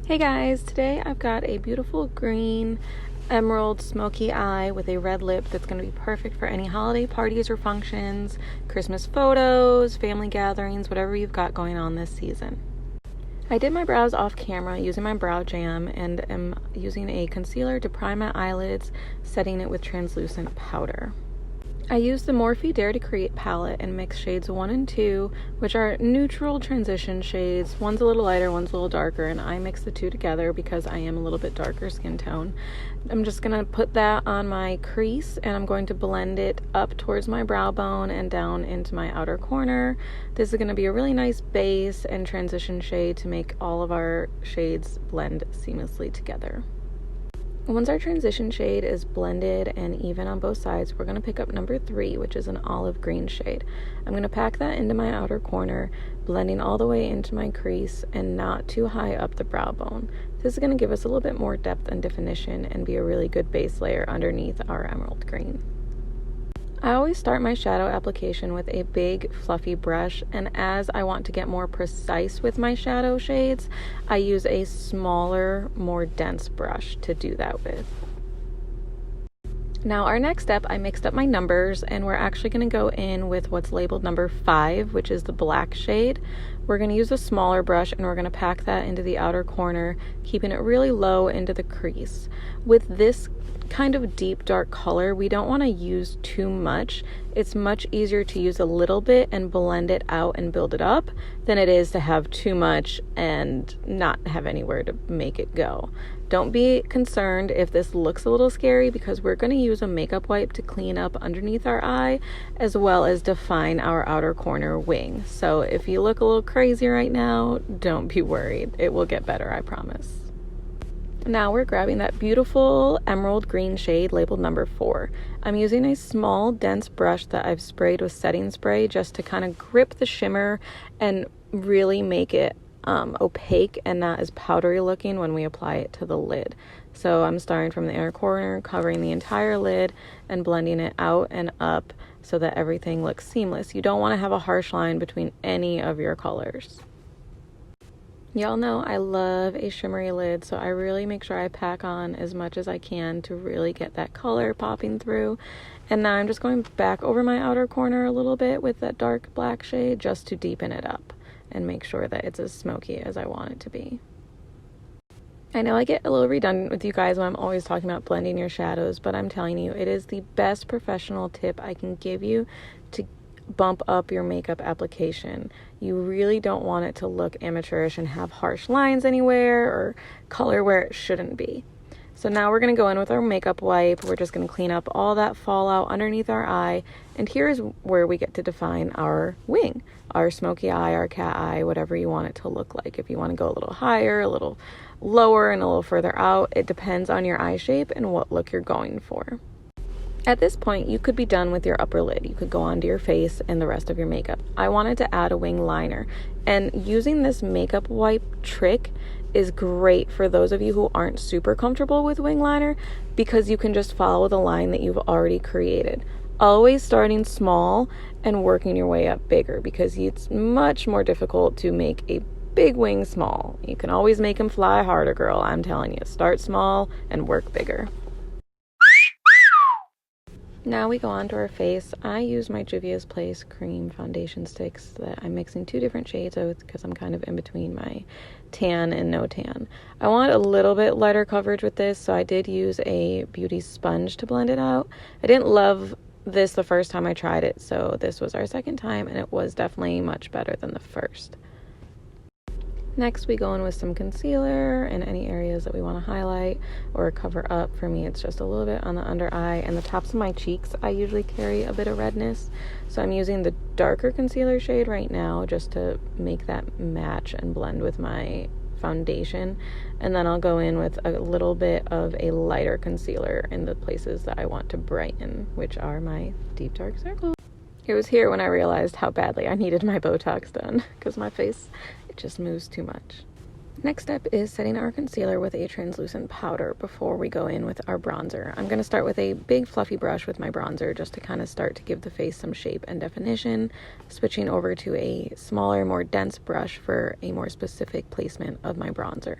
Hey guys, today I've got a beautiful green emerald smoky eye with a red lip that's going to be perfect for any holiday parties or functions, Christmas photos, family gatherings, whatever you've got going on this season. I did my brows off camera using my brow jam and am using a concealer to prime my eyelids, setting it with translucent powder. I used the Morphe Dare to Create palette and mixed shades 1 and 2, which are neutral transition shades. One's a little lighter, one's a little darker, and I mixed the two together because I am a little bit darker skin tone. I'm just going to put that on my crease, and I'm going to blend it up towards my brow bone and down into my outer corner. This is going to be a really nice base and transition shade to make all of our shades blend seamlessly together. Once our transition shade is blended and even on both sides, we're going to pick up number 3, which is an olive green shade. I'm going to pack that into my outer corner, blending all the way into my crease and not too high up the brow bone. This is going to give us a little bit more depth and definition and be a really good base layer underneath our emerald green. I always start my shadow application with a big fluffy brush, and as I want to get more precise with my shadow shades, I use a smaller, more dense brush to do that with. Now our next step, I mixed up my numbers, and we're actually going to go in with what's labeled number 5, which is the black shade. We're going to use a smaller brush and we're going to pack that into the outer corner, keeping it really low into the crease. With this kind of deep dark color, we don't want to use too much. It's much easier to use a little bit and blend it out and build it up than it is to have too much and not have anywhere to make it go. Don't be concerned if this looks a little scary, because we're going to use a makeup wipe to clean up underneath our eye as well as define our outer corner wing. So if you look a little crazy right now, don't be worried. It will get better, I promise. Now we're grabbing that beautiful emerald green shade labeled number 4. I'm using a small dense brush that I've sprayed with setting spray just to kind of grip the shimmer and really make it opaque and not as powdery looking when we apply it to the lid. So I'm starting from the inner corner, covering the entire lid and blending it out and up so that everything looks seamless. You don't want to have a harsh line between any of your colors. Y'all know I love a shimmery lid, so I really make sure I pack on as much as I can to really get that color popping through. And now I'm just going back over my outer corner a little bit with that dark black shade just to deepen it up and make sure that it's as smoky as I want it to be. I know I get a little redundant with you guys when I'm always talking about blending your shadows, but I'm telling you, it is the best professional tip I can give you to bump up your makeup application. You really don't want it to look amateurish and have harsh lines anywhere or color where it shouldn't be. So now we're going to go in with our makeup wipe. We're just going to clean up all that fallout underneath our eye, and here's where we get to define our wing, our smoky eye, our cat eye, whatever you want it to look like. If you want to go a little higher, a little lower, and a little further out, it depends on your eye shape and what look you're going for. At this point, you could be done with your upper lid. You could go onto your face and the rest of your makeup. I wanted to add a wing liner, and using this makeup wipe trick is great for those of you who aren't super comfortable with wing liner, because you can just follow the line that you've already created. Always starting small and working your way up bigger, because it's much more difficult to make a big wing small. You can always make them fly harder, girl. I'm telling you, start small and work bigger. Now we go on to our face. I use my Juvia's Place cream foundation sticks that I'm mixing 2 different shades of because I'm kind of in between my tan and no tan. I want a little bit lighter coverage with this, so I did use a beauty sponge to blend it out. I didn't love this the first time I tried it, so this was our second time, and it was definitely much better than the first. Next, we go in with some concealer in any areas that we want to highlight or cover up. For me, it's just a little bit on the under eye and the tops of my cheeks. I usually carry a bit of redness, so I'm using the darker concealer shade right now just to make that match and blend with my foundation. And then I'll go in with a little bit of a lighter concealer in the places that I want to brighten, which are my deep dark circles. It was here when I realized how badly I needed my Botox done, because my face, it just moves too much. Next step is setting our concealer with a translucent powder before we go in with our bronzer. I'm going to start with a big fluffy brush with my bronzer just to kind of start to give the face some shape and definition, switching over to a smaller, more dense brush for a more specific placement of my bronzer.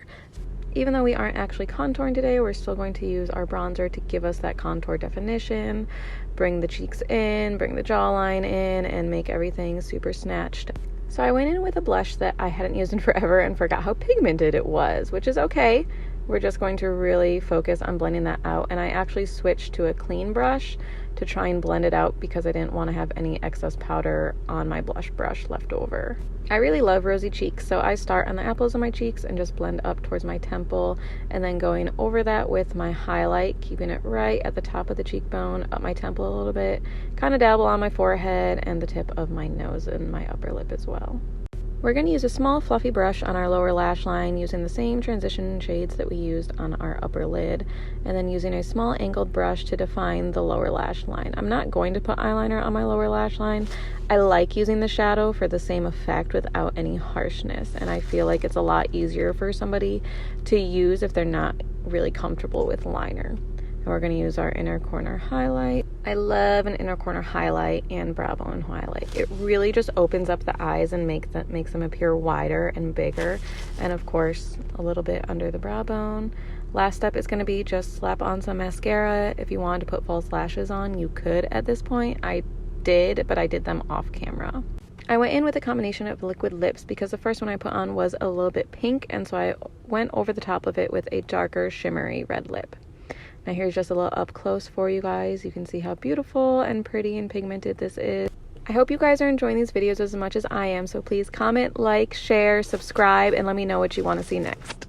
Even though we aren't actually contouring today, we're still going to use our bronzer to give us that contour definition, bring the cheeks in, bring the jawline in, and make everything super snatched. So I went in with a blush that I hadn't used in forever and forgot how pigmented it was, which is okay. We're just going to really focus on blending that out, and I actually switched to a clean brush to try and blend it out because I didn't want to have any excess powder on my blush brush left over. I really love rosy cheeks, so I start on the apples of my cheeks and just blend up towards my temple, and then going over that with my highlight, keeping it right at the top of the cheekbone, up my temple a little bit, kind of dabble on my forehead and the tip of my nose and my upper lip as well. We're going to use a small fluffy brush on our lower lash line using the same transition shades that we used on our upper lid, and then using a small angled brush to define the lower lash line. I'm not going to put eyeliner on my lower lash line. I like using the shadow for the same effect without any harshness, and I feel like it's a lot easier for somebody to use if they're not really comfortable with liner. And we're going to use our inner corner highlight. I love an inner corner highlight and brow bone highlight. It really just opens up the eyes and makes them appear wider and bigger. And of course, a little bit under the brow bone. Last step is going to be just slap on some mascara. If you wanted to put false lashes on, you could at this point. I did, but I did them off camera. I went in with a combination of liquid lips because the first one I put on was a little bit pink, and so I went over the top of it with a darker shimmery red lip. Now here's just a little up close for you guys. You can see how beautiful and pretty and pigmented this is. I hope you guys are enjoying these videos as much as I am, so please comment, like, share, subscribe, and let me know what you want to see next.